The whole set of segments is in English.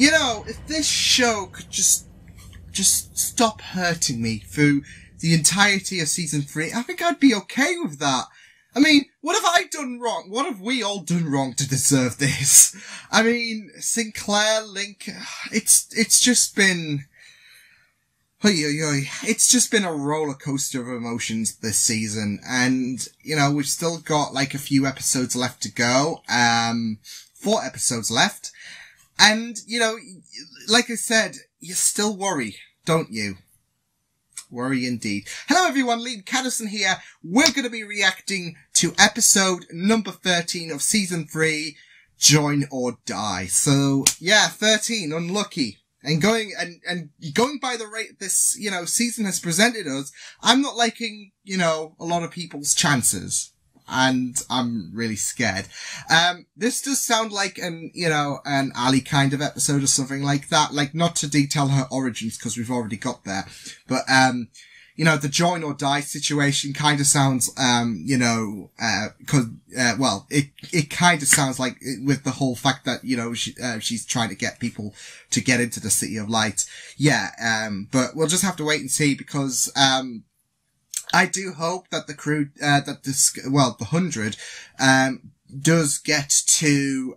You know, if this show could just stop hurting me through the entirety of season 3, I think I'd be okay with that. I mean, what have I done wrong? What have we all done wrong to deserve this? I mean, Sinclair, Link, it's just been... It's just been a roller coaster of emotions this season, and, you know, we've still got, like, a few episodes left to go, 4 episodes left, and, you know, like I said, you still worry, don't you? Worry indeed. Hello everyone, Liam Catterson here. We're going to be reacting to episode number 13 of season 3, Join or Die. So, yeah, 13, unlucky. And going by the rate this, you know, season has presented us, I'm not liking, you know, a lot of people's chances. And I'm really scared. This does sound like an Ali kind of episode or something like that. Like, not to detail her origins, because we've already got there. But, you know, the join or die situation kind of sounds, it kind of sounds like, with the whole fact that, you know, she's trying to get people to get into the City of Light. Yeah, but we'll just have to wait and see, because, I do hope that the crew, the 100, does get to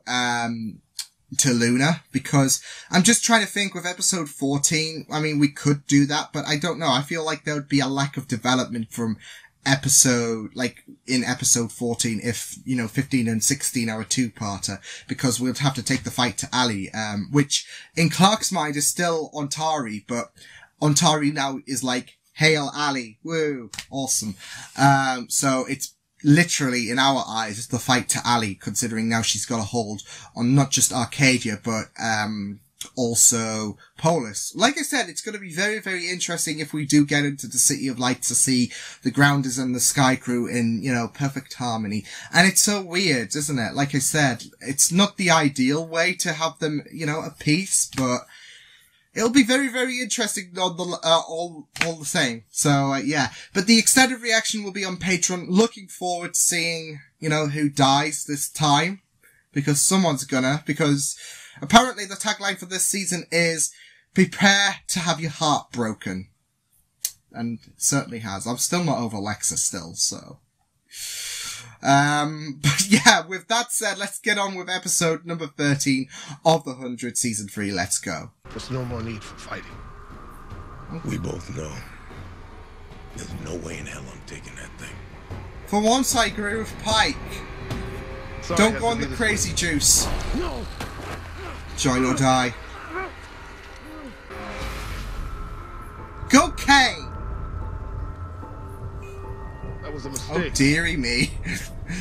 Luna, because I'm just trying to think with episode 14, I mean, we could do that, but I don't know. I feel like there would be a lack of development from episode 14, if, you know, 15 and 16 are a two-parter, because we'd have to take the fight to Ali, which in Clark's mind is still Ontari, but Ontari now is like, Hail Ali, woo, awesome. So it's literally, in our eyes, it's the fight to Ali, considering now she's got a hold on not just Arcadia, but, also Polis. Like I said, it's going to be very, very interesting if we do get into the City of Light to see the Grounders and the Sky Crew in, you know, perfect harmony. And it's so weird, isn't it? Like I said, it's not the ideal way to have them, you know, at peace, but it'll be very, very interesting on the, all the same. So, yeah. But the extended reaction will be on Patreon. Looking forward to seeing, you know, who dies this time. Because someone's gonna. Because apparently the tagline for this season is, prepare to have your heart broken. And it certainly has. I'm still not over Lexa still, so. But yeah, with that said, let's get on with episode number 13 of the 100 season 3. Let's go. There's no more need for fighting. We both know there's no way in hell I'm taking that thing. For once, I agree with Pike. Sorry, don't go on the crazy juice. No. Join or die. Go Kane! That was a mistake. Oh dearie me.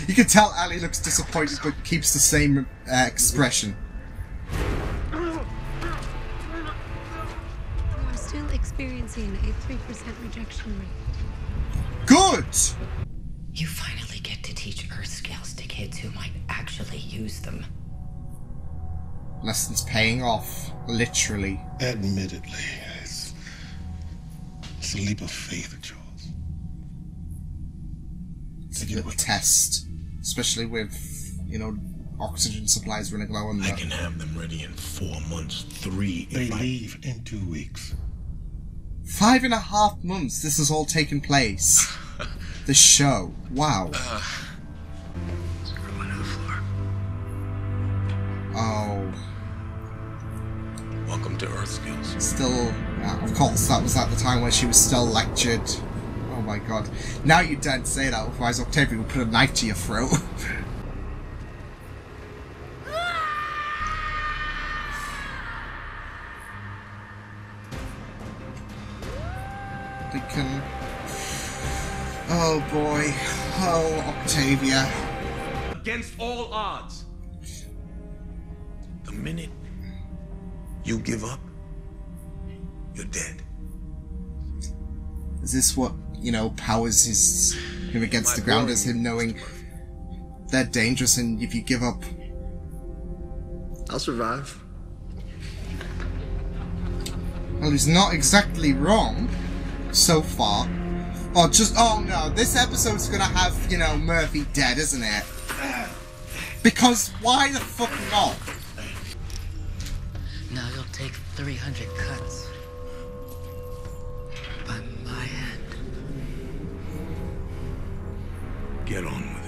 You can tell Ali looks disappointed but keeps the same expression. We're still experiencing a 3% rejection rate. Good! You finally get to teach Earth skills to kids who might actually use them. Lessons paying off, literally. Admittedly, it's a leap of faith, Charles. It's a little test, especially with, you know, oxygen supplies running low on I that. can have them ready in 4 months, 3 if I leave in 2 weeks. 5.5 months this has all taken place. The show. Wow. Screw into the floor. Oh. Welcome to Earth Skills. Still, of course, that was at the time when she was still lectured. Oh my god. Now you daren't say that, otherwise Octavia will put a knife to your throat. They can... Oh boy. Oh, Octavia. Against all odds. The minute you give up, you're dead. Is this what, you know, powers him against the Grounders, him knowing they're dangerous and if you give up... I'll survive. Well, he's not exactly wrong so far. Oh, oh no, this episode's gonna have, you know, Murphy dead, isn't it? Because why the fuck not? Now you'll take 300 cuts. By my hand. Get on with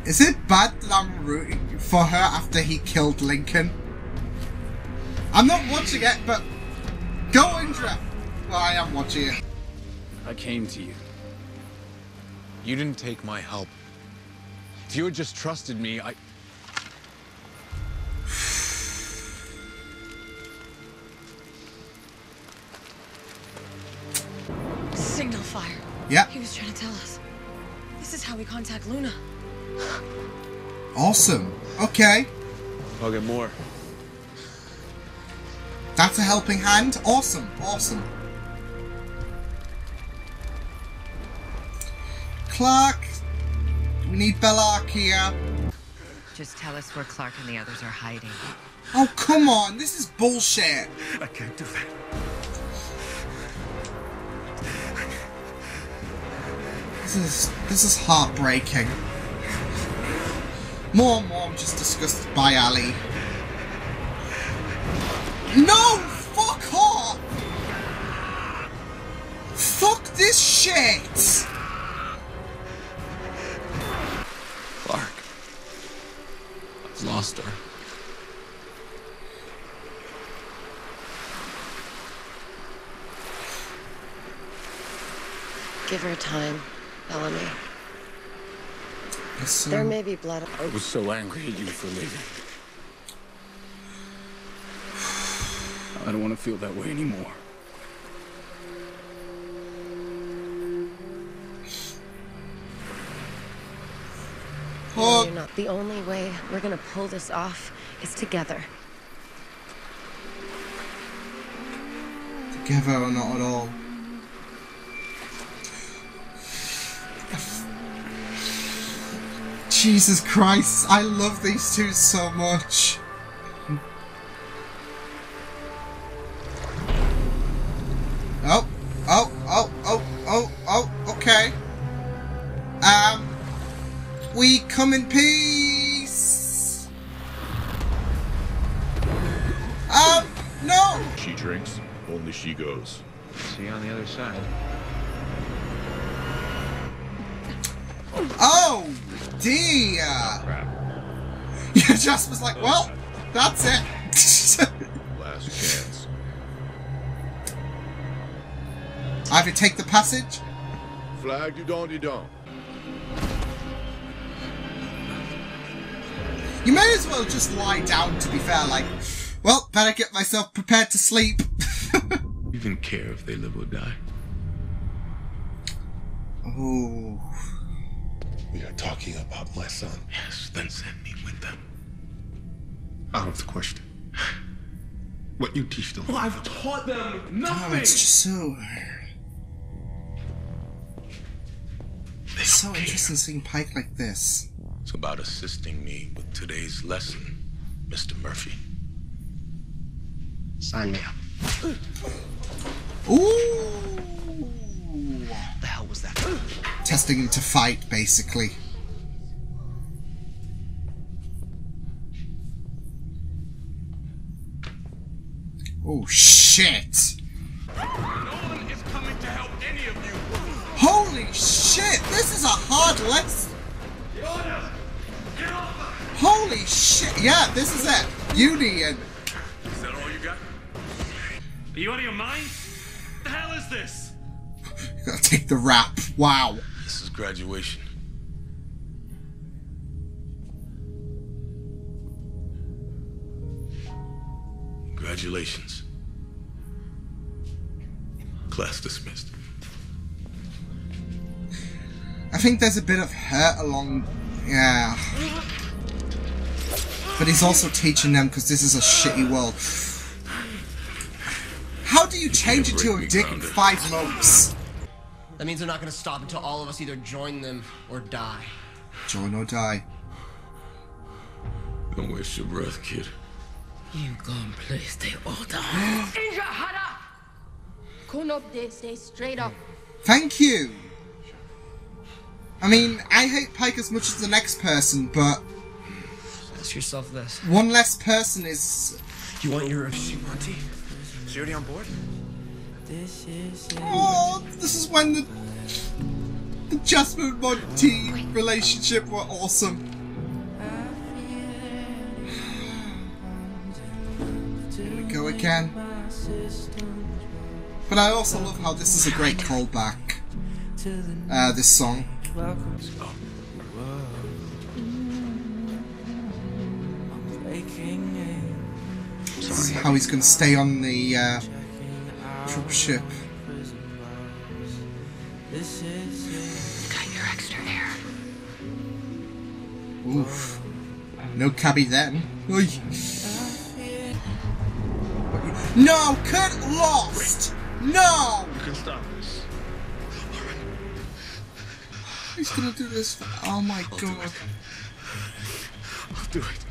it. Is it bad that I'm rooting for her after he killed Lincoln? I'm not watching it, but go Indra! Well, I am watching it. I came to you. You didn't take my help. If you had just trusted me, Signal fire. Yeah. He was trying to tell us. This is how we contact Luna. Awesome. Okay. I'll get more. That's a helping hand. Awesome. Awesome. Clark. We need Bellark here. Just tell us where Clark and the others are hiding. Oh, come on. This is bullshit. I can't do that. This is heartbreaking. More and more I'm just disgusted by Ali. No! Fuck her! Fuck this shit! Clark. I've lost her. Give her time, Bellamy. So, There may be blood. I was so angry at you for leaving. I don't want to feel that way anymore. No, you're not. The only way we're gonna pull this off is together. together or not at all. Jesus Christ, I love these two so much. Okay. We come in peace. No. She drinks, only she goes. See you on the other side. Oh dear. Crap. Yeah, Jasper's like, well, that's it. Last chance. Either take the passage. Flag, you don't. You may as well just lie down, to be fair, like, well, better get myself prepared to sleep. You even care if they live or die? Oh. We are talking about my son. Yes, then send me with them. Out of the question. What you teach them? Well, I've taught them nothing. Oh, it's just so... It's so interesting seeing Pike like this. It's about assisting me with today's lesson, Mr. Murphy. Sign me up. Ooh! What the hell was that? Testing him to fight, basically. Oh, shit! No one is coming to help any of you. Holy shit! This is a hard lesson! Holy shit! Yeah, this is it! Union! Is that all you got? Are you out of your mind? What the hell is this? Gotta take the rap. Wow. This is graduation. Congratulations. Class dismissed. I think there's a bit of hurt along... Yeah. But he's also teaching them because this is a shitty world. How do you change into a dick in 5 months? That means they're not gonna stop until all of us either join them or die. Join or die. Don't waste your breath, kid. You gone place they order. Asia, head up! Come up there, stay straight up. Thank you! I mean, I hate Pike as much as the next person, but... Ask yourself this. One less person is... You want your... Is she already on board? Oh, this is when the Jasmine and Monty relationship were awesome. Here we go again. But I also love how this is a great callback. This song. This is how he's going to stay on the troop ship. Got your extra air. Oof. No cabby then. Oy. No! Kurt lost! No! You can stop this. He's gonna do this for... Oh my god. I'll do it.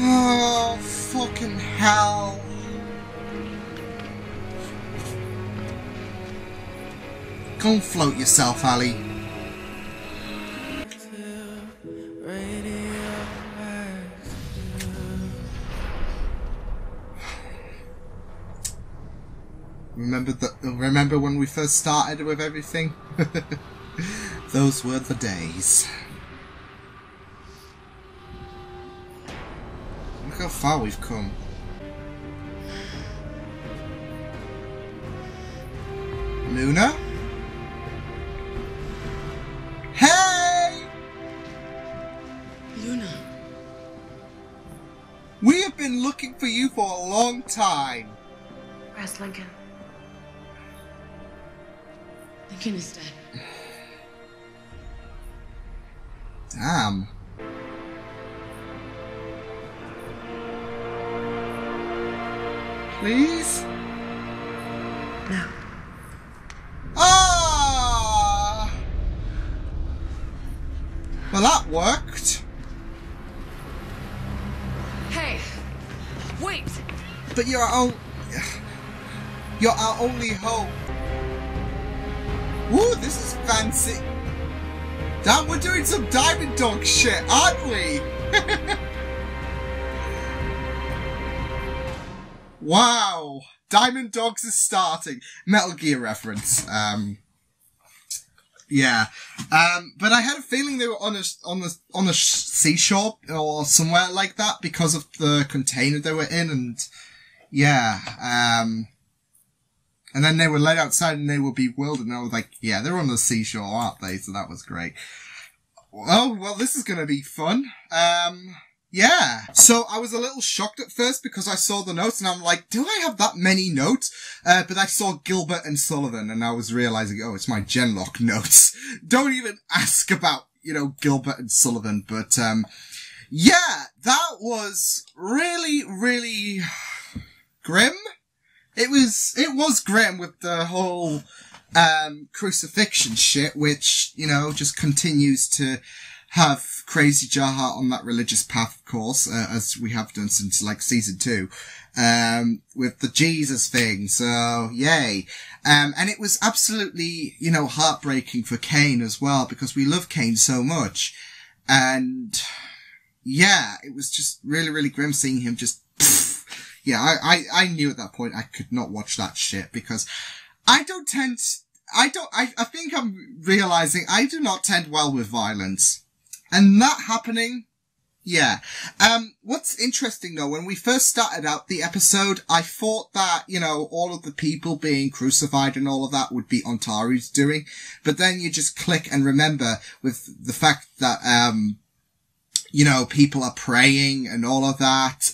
Oh, fucking hell. Go and float yourself, Ali. Remember when we first started with everything? Those were the days. Look how far we've come. Luna? Hey! Luna. We have been looking for you for a long time. Where's Lincoln? Lincoln is dead. Damn. Please? No. Ah! Well, that worked. Hey! Wait! But you're our only hope. Woo, this is fancy. Damn, we're doing some Diamond Dog shit, aren't we? Wow. Diamond Dogs is starting. Metal Gear reference. Yeah. But I had a feeling they were on a seashore or somewhere like that because of the container they were in, and yeah. And then they were let outside and they were bewildered, and I was like, yeah, they're on the seashore, aren't they? So that was great. Oh, well, this is gonna be fun. Yeah. So I was a little shocked at first because I saw the notes and I'm like, do I have that many notes? But I saw Gilbert and Sullivan and I was realizing, oh, it's my Genlock notes. Don't even ask about, Gilbert and Sullivan. But, yeah, that was really, really grim. It was grim with the whole, crucifixion shit, which, just continues to have Crazy Jaha on that religious path, of course, as we have done since, season 2, with the Jesus thing, so, yay. And it was absolutely, heartbreaking for Kane as well, because we love Kane so much. And, yeah, it was just really, really grim seeing him just, yeah, I knew at that point I could not watch that shit, because I think I'm realizing I do not tend well with violence. And that happening, yeah. What's interesting though, when we first started out the episode, I thought that, all of the people being crucified and all of that would be Ontaru's doing. But then you just click and remember with the fact that, people are praying and all of that.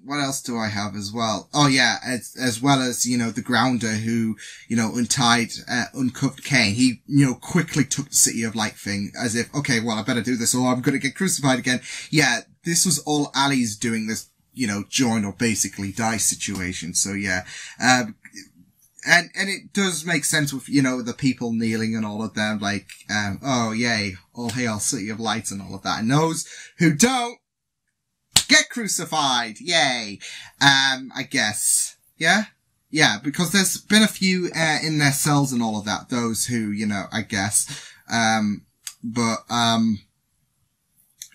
What else do I have as well? Oh yeah, as well as, the Grounder who, uncuffed Kane. He, quickly took the City of Light thing as if, okay, well, I better do this or I'm gonna get crucified again. Yeah, this was all Ali's doing this, join or basically die situation. So yeah, and it does make sense with, the people kneeling and all of them, oh yay, all hail City of Light and all of that. And those who don't, get crucified! Yay! I guess. Yeah? Yeah, because there's been a few, in their cells and all of that, those who, you know, I guess,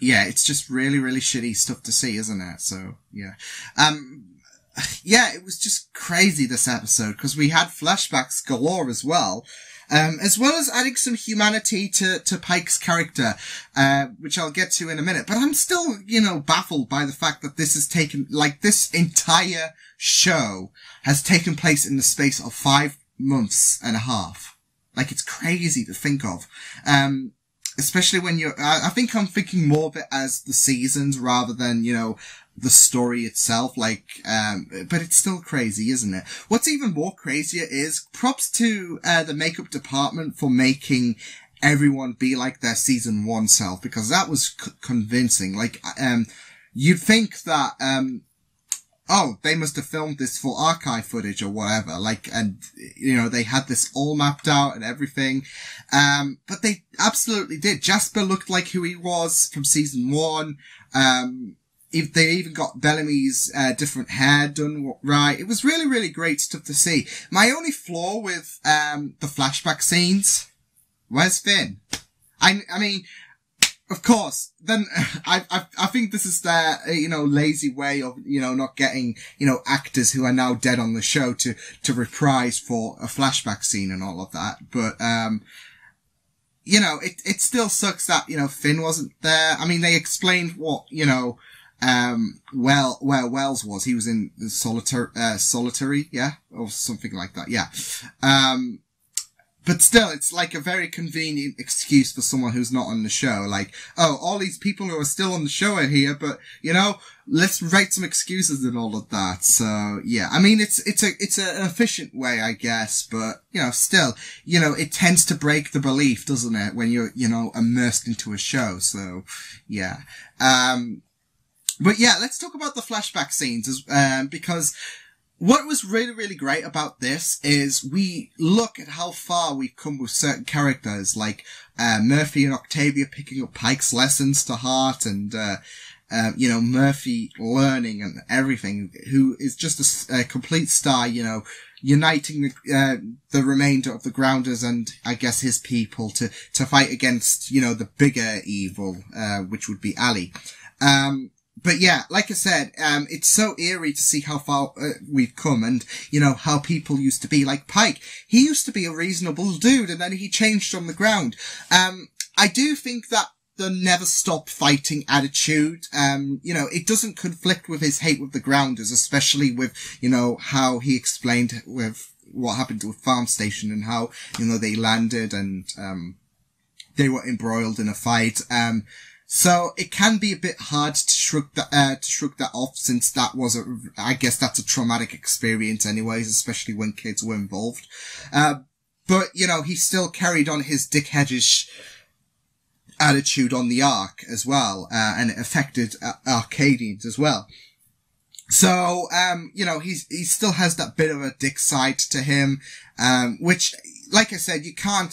yeah, it's just really, really shitty stuff to see, isn't it? So, yeah. Yeah, it was just crazy this episode, because we had flashbacks galore as well as adding some humanity to Pike's character, which I'll get to in a minute. But I'm still, you know, baffled by the fact that this has taken, like, this entire show has taken place in the space of 5 months and a half. Like, it's crazy to think of. Especially when I think I'm thinking more of it as the seasons rather than, you know, the story itself, like, but it's still crazy, isn't it? What's even more crazier is props to, the makeup department for making everyone be like their season 1 self, because that was convincing. Like, you'd think that, oh, they must have filmed this for archive footage or whatever, like, and, you know, they had this all mapped out and everything. But they absolutely did. Jasper looked like who he was from season 1. They even got Bellamy's, different hair done right. It was really, really great stuff to see. My only flaw with, the flashback scenes, where's Finn? I mean, of course, then I think this is their, you know, lazy way of, you know, not getting, you know, actors who are now dead on the show to reprise for a flashback scene and all of that. But, you know, it still sucks that, you know, Finn wasn't there. I mean, they explained what, you know, where Wells was. He was in the solitary, yeah? Or something like that, yeah. But still, it's like a very convenient excuse for someone who's not on the show. Like, oh, all these people who are still on the show are here, but, you know, let's write some excuses and all of that. So, yeah, I mean, it's an efficient way, I guess, but, you know, still, you know, it tends to break the belief, doesn't it, when you're, you know, immersed into a show. So, yeah. But yeah, let's talk about the flashback scenes, because what was really, really great about this is we look at how far we've come with certain characters, like, Murphy and Octavia picking up Pike's lessons to heart, and, you know, Murphy learning and everything, who is just a complete star, you know, uniting the remainder of the Grounders and, I guess, his people to fight against, you know, the bigger evil, which would be Ali. But yeah, like I said, it's so eerie to see how far we've come, and, you know, how people used to be. Like Pike, he used to be a reasonable dude, and then he changed on the ground. I do think that the never stop fighting attitude, you know, it doesn't conflict with his hate with the Grounders, especially with, you know, how he explained with what happened to a farm station and how, you know, they landed and, they were embroiled in a fight. So it can be a bit hard to shrug that off, since that was I guess that's a traumatic experience anyways, especially when kids were involved. But, you know, he still carried on his dickheadish attitude on the Ark as well, and it affected Arcadians as well. So, you know, he still has that bit of a dick side to him, which, like I said, you can't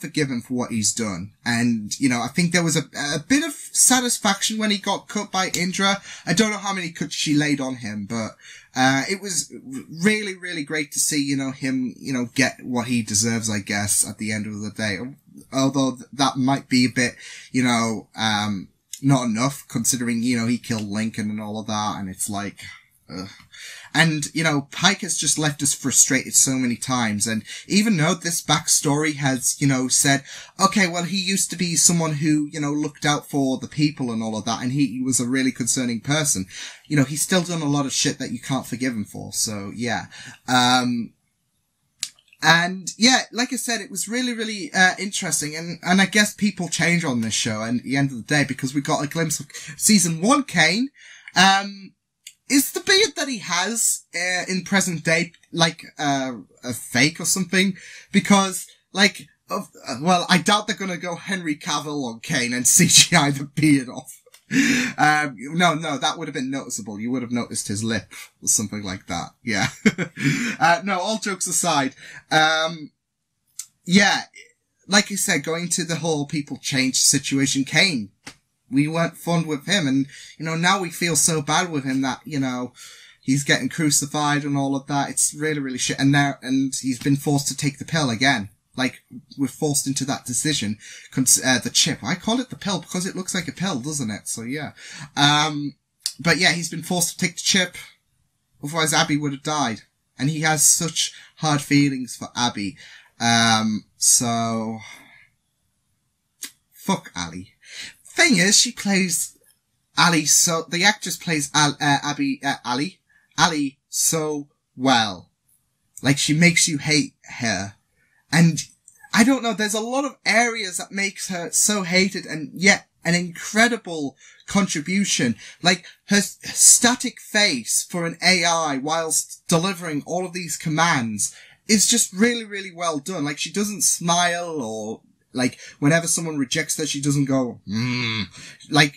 forgive him for what he's done. And, you know, I think there was a bit of satisfaction when he got cut by Indra. I don't know how many cuts she laid on him, but, it was really, really great to see, you know, him, you know, get what he deserves, I guess, at the end of the day. Although that might be a bit, you know, not enough, considering, you know, he killed Lincoln and all of that, and it's like, ugh. And, you know, Pike has just left us frustrated so many times, and even though this backstory has, you know, said, okay, well, he used to be someone who, you know, looked out for the people and all of that, and he was a really concerning person, you know, he's still done a lot of shit that you can't forgive him for, so, yeah. And yeah, like I said, it was really, really, interesting. And I guess people change on this show and at the end of the day, because we got a glimpse of season 1 Kane. Is the beard that he has, in present day, like, a fake or something? Because, like, well, I doubt they're gonna go Henry Cavill on Kane and CGI the beard off. No, that would have been noticeable. You would have noticed his lip or something like that. Yeah. No, all jokes aside. Yeah, like I said, going to the whole people change situation, Kane, we weren't fond with him, and, you know, now we feel so bad with him that, you know, he's getting crucified and all of that. It's really, really shit. And he's been forced to take the pill again. Like, we're forced into that decision. The chip. I call it the pill because it looks like a pill, doesn't it? So yeah. But yeah, he's been forced to take the chip. Otherwise Abby would have died. And he has such hard feelings for Abby. So, fuck Ali. Thing is, she plays Ali the actress plays Ali so well. Like, she makes you hate her. And I don't know, there's a lot of areas that makes her so hated, and yet an incredible contribution. Like, her static face for an AI whilst delivering all of these commands is just really, really well done. Like, she doesn't smile, or, like, whenever someone rejects her, she doesn't go, Like,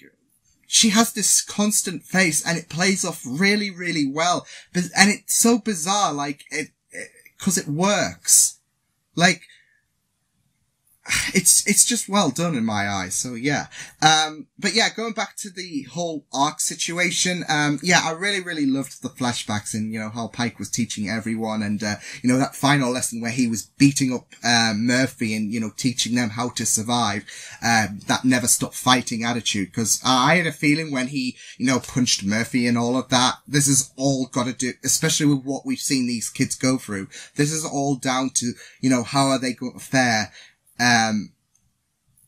she has this constant face, and it plays off really, really well. And it's so bizarre, like, cause it works. Like, it's just well done in my eyes. So yeah. But yeah, going back to the whole arc situation, yeah, I really, really loved the flashbacks and, you know, how Pike was teaching everyone, and, you know, that final lesson where he was beating up, Murphy and, you know, teaching them how to survive, that never stop fighting attitude. Cause I had a feeling when he, you know, punched Murphy and all of that, this is all gotta do, especially with what we've seen these kids go through. This is all down to, you know, how are they going to fare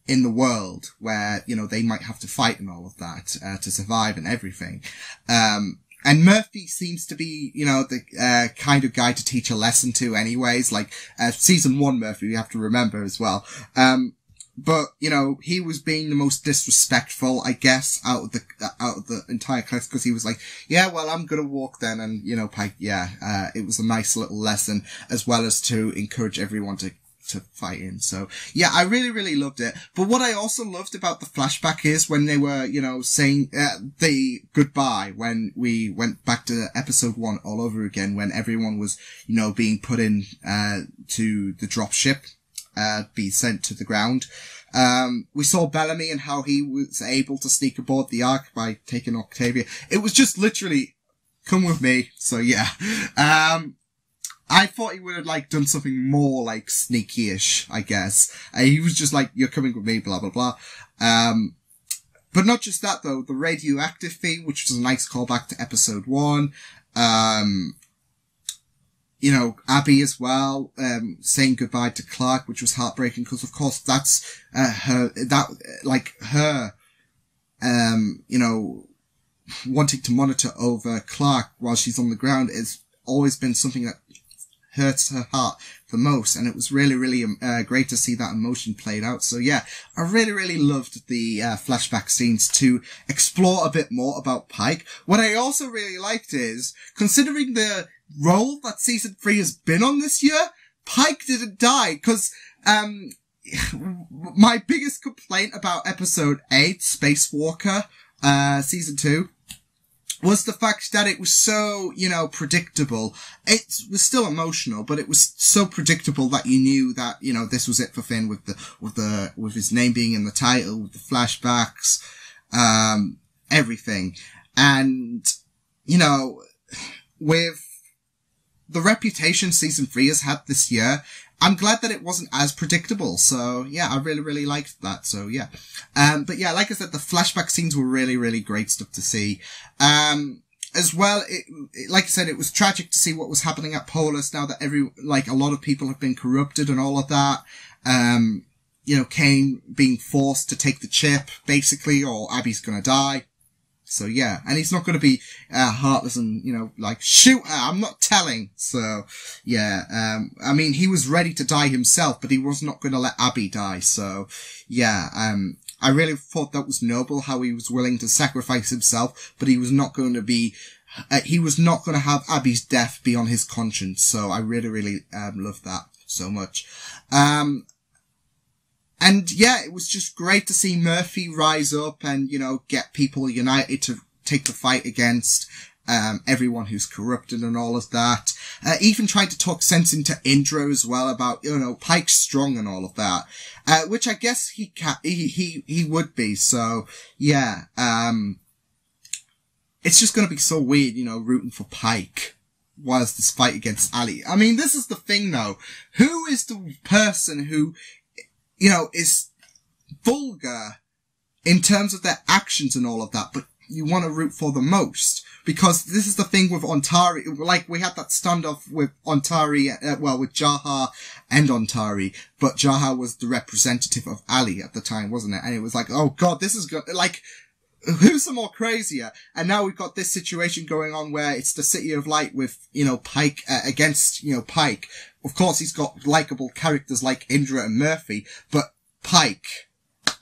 in the world where, you know, they might have to fight and all of that, to survive and everything. And Murphy seems to be, you know, the, kind of guy to teach a lesson to anyways, like, season 1 Murphy, we have to remember as well. But, you know, he was being the most disrespectful, I guess, out of the entire class, because he was like, yeah, well, I'm gonna walk then, and, you know, Pike, yeah, it was a nice little lesson, as well as to encourage everyone to fight in. So yeah, I really, really loved it. But what I also loved about the flashback is when they were, you know, saying, the goodbye, when we went back to episode 1 all over again, when everyone was, you know, being put in, to the drop ship, be sent to the ground. We saw Bellamy and how he was able to sneak aboard the Ark by taking Octavia. It was just literally, come with me. So yeah. I thought he would have, like, done something more, like, sneaky-ish, I guess. He was just like, you're coming with me, blah, blah, blah. But not just that, though. The radioactive thing, which was a nice callback to episode 1. You know, Abby as well, saying goodbye to Clark, which was heartbreaking, because, of course, that's, her, you know, wanting to monitor over Clark while she's on the ground has always been something that hurts her heart the most, and it was really, really great to see that emotion played out. So yeah, I really, really loved the flashback scenes to explore a bit more about Pike. What I also really liked is, considering the role that season 3 has been on this year, Pike didn't die, because my biggest complaint about episode 8, Spacewalker, season 2, was the fact that it was so, you know, predictable. It was still emotional, but it was so predictable that you knew that, you know, this was it for Finn with his name being in the title, with the flashbacks, everything. And, you know, with the reputation season 3 has had this year, I'm glad that it wasn't as predictable. So yeah, I really, really liked that. So yeah. But yeah, like I said, the flashback scenes were really, really great stuff to see. As well, like I said, it was tragic to see what was happening at Polis now that a lot of people have been corrupted and all of that. You know, Kane being forced to take the chip, basically, or Abby's gonna die. So yeah, and he's not going to be heartless and, you know, like, shoot her, I'm not telling. So yeah, I mean, he was ready to die himself, but he was not going to let Abby die. So yeah, I really thought that was noble how he was willing to sacrifice himself, but he was not going to be, he was not going to have Abby's death be on his conscience. So I really, really loved that so much. And yeah, it was just great to see Murphy rise up and, you know, get people united to take the fight against everyone who's corrupted and all of that. Even trying to talk sense into Indra as well about, you know, Pike's strong and all of that. Which I guess he would be. So yeah, it's just going to be so weird, rooting for Pike whilst this fight against Ali. I mean, this is the thing though. Who is the person who, is vulgar in terms of their actions and all of that, but you want to root for the most? Because this is the thing with Ontari, like we had that standoff with Ontari, with Jaha and Ontari, but Jaha was the representative of Ali at the time, wasn't it? And it was like, oh god, this is good, like, who's some more crazier? And now we've got this situation going on where it's the City of Light with, Pike, against, Pike. Of course, he's got likable characters like Indra and Murphy, but Pike,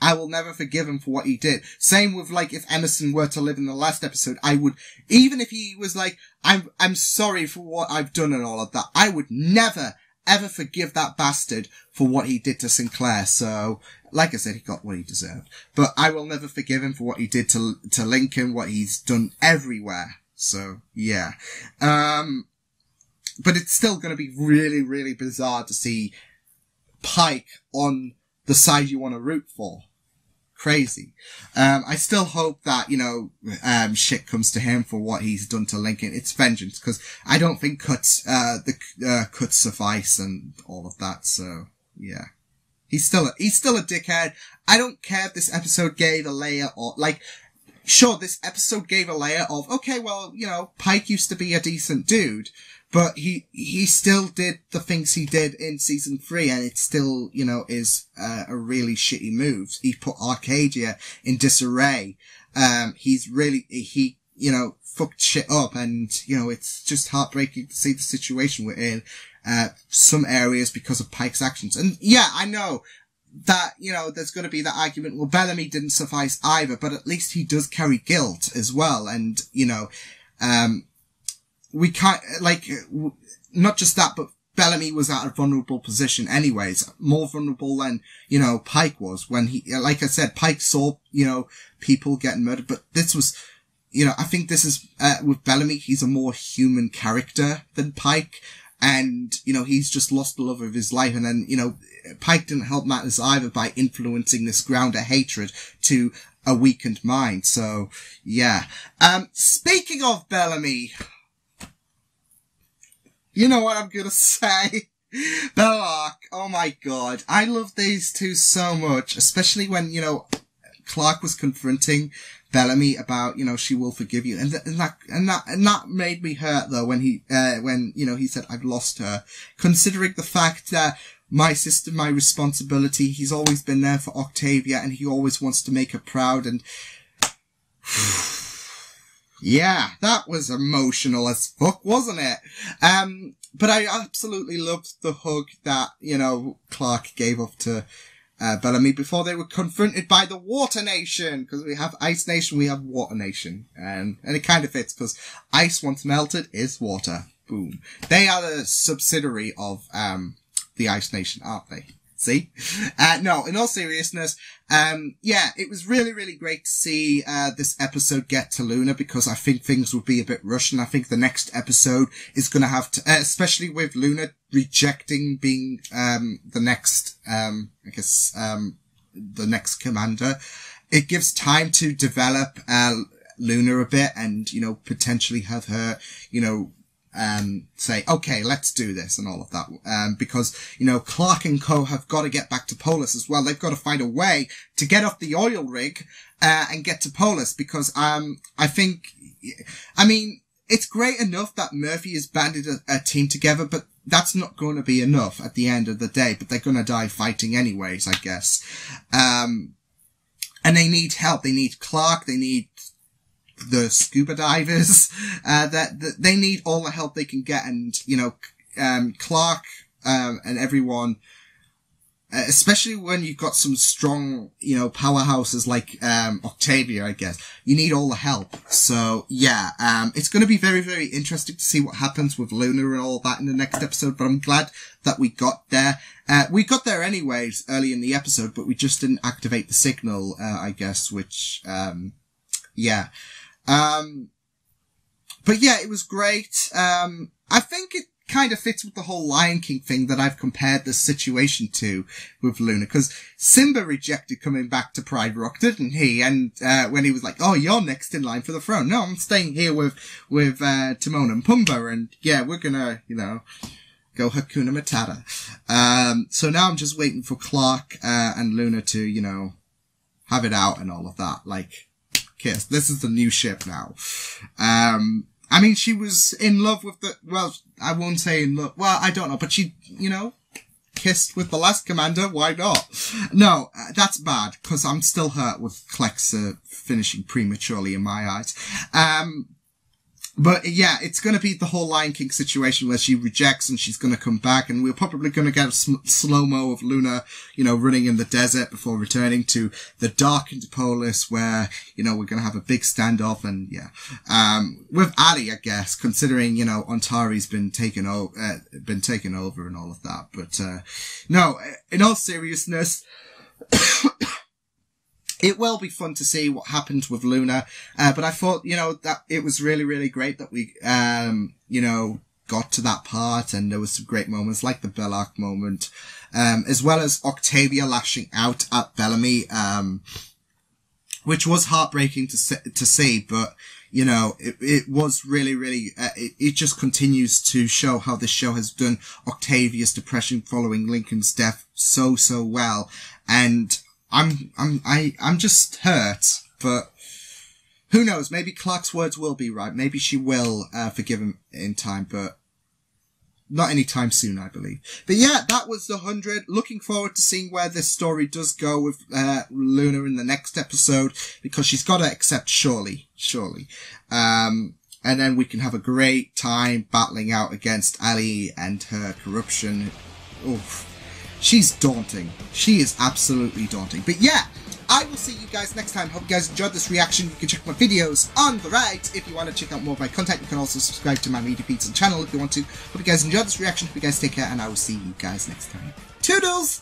I will never forgive him for what he did. Same with, like, if Emerson were to live in the last episode, I would, even if he was like, I'm sorry for what I've done and all of that, I would never, ever forgive that bastard for what he did to Sinclair. So, like I said, he got what he deserved. But I will never forgive him for what he did to Lincoln, what he's done everywhere. So, yeah. But it's still going to be really, really bizarre to see Pike on the side you want to root for. Crazy. I still hope that, shit comes to him for what he's done to Lincoln. It's vengeance, because I don't think cuts suffice and all of that. So, yeah. He's still a dickhead. I don't care if this episode gave a layer or, sure, this episode gave a layer of, okay, well, Pike used to be a decent dude, but he still did the things he did in season 3, and it still, is a really shitty move. He put Arcadia in disarray. He fucked shit up, and, it's just heartbreaking to see the situation we're in, some areas because of Pike's actions. And yeah, I know that, there's going to be that argument, well, Bellamy didn't suffice either, but at least he does carry guilt as well. And, we can't, not just that, but Bellamy was at a vulnerable position anyways, more vulnerable than, Pike was when he, like I said, Pike saw, people getting murdered, but this was, I think this is, with Bellamy, he's a more human character than Pike, and, he's just lost the love of his life, and then, Pike didn't help matters either by influencing this ground of hatred to a weakened mind, so, yeah. Speaking of Bellamy, you know what I'm gonna say? Bellark, oh my god. I love these two so much, especially when, Clark was confronting Bellamy about, she will forgive you. And that made me hurt though when he said, I've lost her. Considering the fact that my sister, my responsibility, he's always been there for Octavia and he always wants to make her proud, and yeah, that was emotional as fuck, wasn't it? But I absolutely loved the hug that, Clark gave up to, Bellamy before they were confronted by the Water Nation. Because we have Ice Nation, we have Water Nation. And it kind of fits, because ice once melted is water. Boom. They are the subsidiary of, the Ice Nation, aren't they? See? No, in all seriousness, it was really, really great to see, this episode get to Luna, because I think things would be a bit rushed, and I think the next episode is gonna have to, especially with Luna rejecting being, the next, the next commander, it gives time to develop, Luna a bit and, potentially have her, say, okay, let's do this and all of that. Because, Clark and co have got to get back to Polis as well. They've got to find a way to get off the oil rig, and get to Polis, because, it's great enough that Murphy has banded a team together, but that's not going to be enough at the end of the day, but they're going to die fighting anyways, I guess. And they need help. They need Clark. They need the scuba divers, that they need all the help they can get. And, Clark, and everyone, especially when you've got some strong, powerhouses like, Octavia, I guess, you need all the help. So, yeah, it's going to be very, very interesting to see what happens with Luna and all that in the next episode, but I'm glad that we got there. We got there anyways early in the episode, but we just didn't activate the signal, I guess, which, but yeah, it was great. I think kind of fits with the whole Lion King thing that I've compared this situation to with Luna, because Simba rejected coming back to Pride Rock, didn't he? And when he was like, "Oh, you're next in line for the throne." No, I'm staying here with Timon and Pumbaa, and yeah, we're gonna, you know, go Hakuna Matata. So now I'm just waiting for Clark and Luna to, you know, have it out and all of that. Like, kiss. This is the new ship now. I mean, she was in love with well, I won't say in love, well, I don't know, but she, you know, kissed with the last commander, why not? No, that's bad, because I'm still hurt with Klexa finishing prematurely in my eyes. But yeah, it's going to be the whole Lion King situation where she rejects and she's going to come back, and we're probably going to get a slow-mo of Luna, you know, running in the desert before returning to the darkened Polis, where, you know, we're going to have a big standoff, and yeah. With Ali, I guess, considering, you know, Ontari's been taken over and all of that. But, no, in all seriousness, it will be fun to see what happens with Luna, but I thought, you know, that it was really, really great that we, you know, got to that part, and there was some great moments, like the Belloc moment, as well as Octavia lashing out at Bellamy, which was heartbreaking to see, but, you know, it was really, really, it just continues to show how this show has done Octavia's depression following Lincoln's death so well, and I'm just hurt, but who knows? Maybe Clark's words will be right. Maybe she will forgive him in time, but not anytime soon, I believe. But yeah, that was the 100. Looking forward to seeing where this story does go with Luna in the next episode, because she's got to accept surely. And then we can have a great time battling out against Ali and her corruption. Oof. She's daunting. She is absolutely daunting. But yeah, I will see you guys next time. Hope you guys enjoyed this reaction. You can check my videos on the right. If you want to check out more of my content, you can also subscribe to my Media Pizza channel if you want to. Hope you guys enjoyed this reaction. Hope you guys take care, and I will see you guys next time. Toodles!